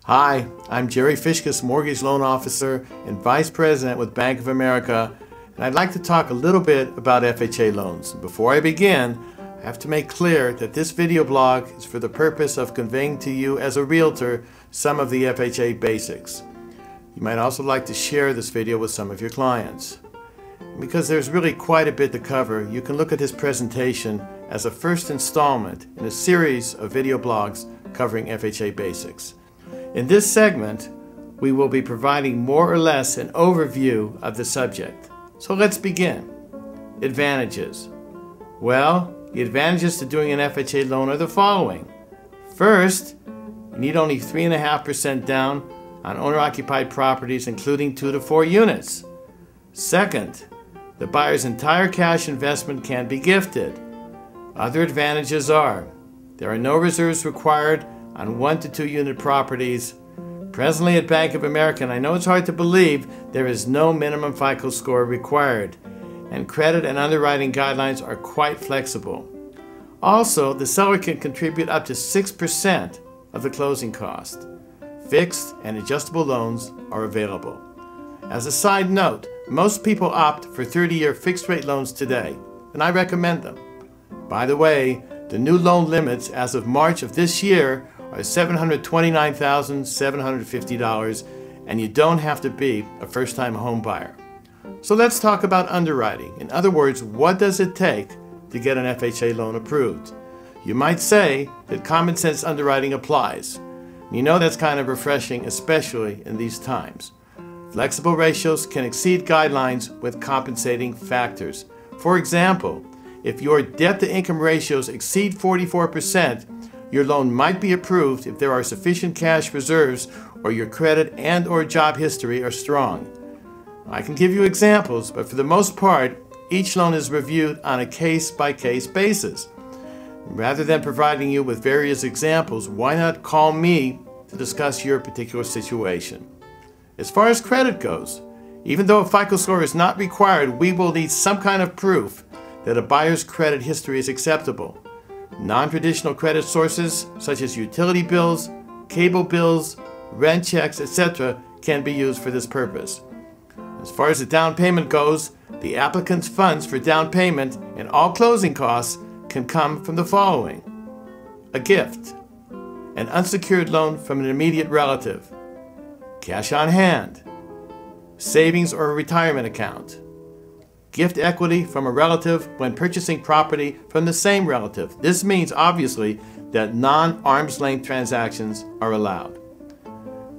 Hi, I'm Jerry Fischkes, Mortgage Loan Officer and Vice President with Bank of America, and I'd like to talk a little bit about FHA loans. Before I begin, I have to make clear that this video blog is for the purpose of conveying to you as a realtor some of the FHA basics. You might also like to share this video with some of your clients. Because there's really quite a bit to cover, you can look at this presentation as a first installment in a series of video blogs covering FHA basics. In this segment, we will be providing more or less an overview of the subject. So let's begin. Advantages. Well, the advantages to doing an FHA loan are the following. First, you need only 3.5% down on owner-occupied properties including 2 to 4 units. Second, the buyer's entire cash investment can be gifted. Other advantages are, there are no reserves required on 1 to 2 unit properties. Presently at Bank of America, and I know it's hard to believe, there is no minimum FICO score required, and credit and underwriting guidelines are quite flexible. Also, the seller can contribute up to 6% of the closing cost. Fixed and adjustable loans are available. As a side note, most people opt for 30-year fixed-rate loans today, and I recommend them. By the way, the new loan limits as of March of this year are $729,750, and you don't have to be a first-time home buyer. So let's talk about underwriting. In other words, what does it take to get an FHA loan approved? You might say that common sense underwriting applies. You know that's kind of refreshing, especially in these times. Flexible ratios can exceed guidelines with compensating factors. For example, if your debt-to-income ratios exceed 44%, your loan might be approved if there are sufficient cash reserves or your credit and/or job history are strong. I can give you examples, but for the most part, each loan is reviewed on a case-by-case basis. Rather than providing you with various examples, why not call me to discuss your particular situation? As far as credit goes, even though a FICO score is not required, we will need some kind of proof that a buyer's credit history is acceptable. Non-traditional credit sources such as utility bills, cable bills, rent checks, etc. can be used for this purpose. As far as the down payment goes, the applicant's funds for down payment and all closing costs can come from the following: a gift, an unsecured loan from an immediate relative, cash on hand, savings or a retirement account, gift equity from a relative when purchasing property from the same relative. This means, obviously, that non-arm's length transactions are allowed.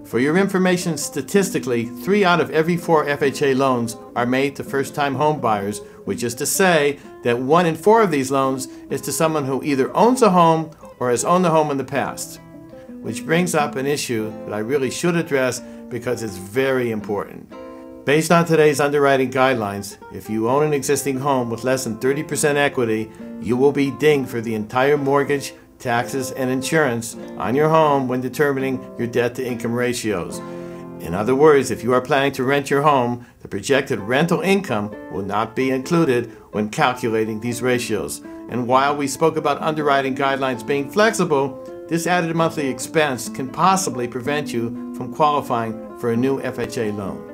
For your information, statistically, 3 out of every 4 FHA loans are made to first-time home buyers, which is to say that 1 in 4 of these loans is to someone who either owns a home or has owned a home in the past. Which brings up an issue that I really should address because it's very important. Based on today's underwriting guidelines, if you own an existing home with less than 30% equity, you will be dinged for the entire mortgage, taxes, and insurance on your home when determining your debt-to-income ratios. In other words, if you are planning to rent your home, the projected rental income will not be included when calculating these ratios. And while we spoke about underwriting guidelines being flexible, this added monthly expense can possibly prevent you from qualifying for a new FHA loan.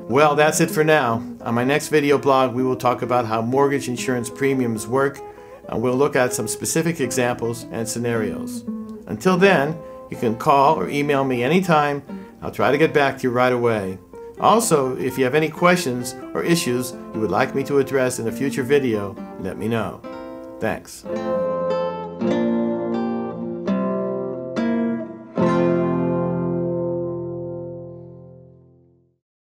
Well, that's it for now. On my next video blog, we will talk about how mortgage insurance premiums work, and we'll look at some specific examples and scenarios. Until then, you can call or email me anytime. I'll try to get back to you right away. Also, if you have any questions or issues you would like me to address in a future video, let me know. Thanks.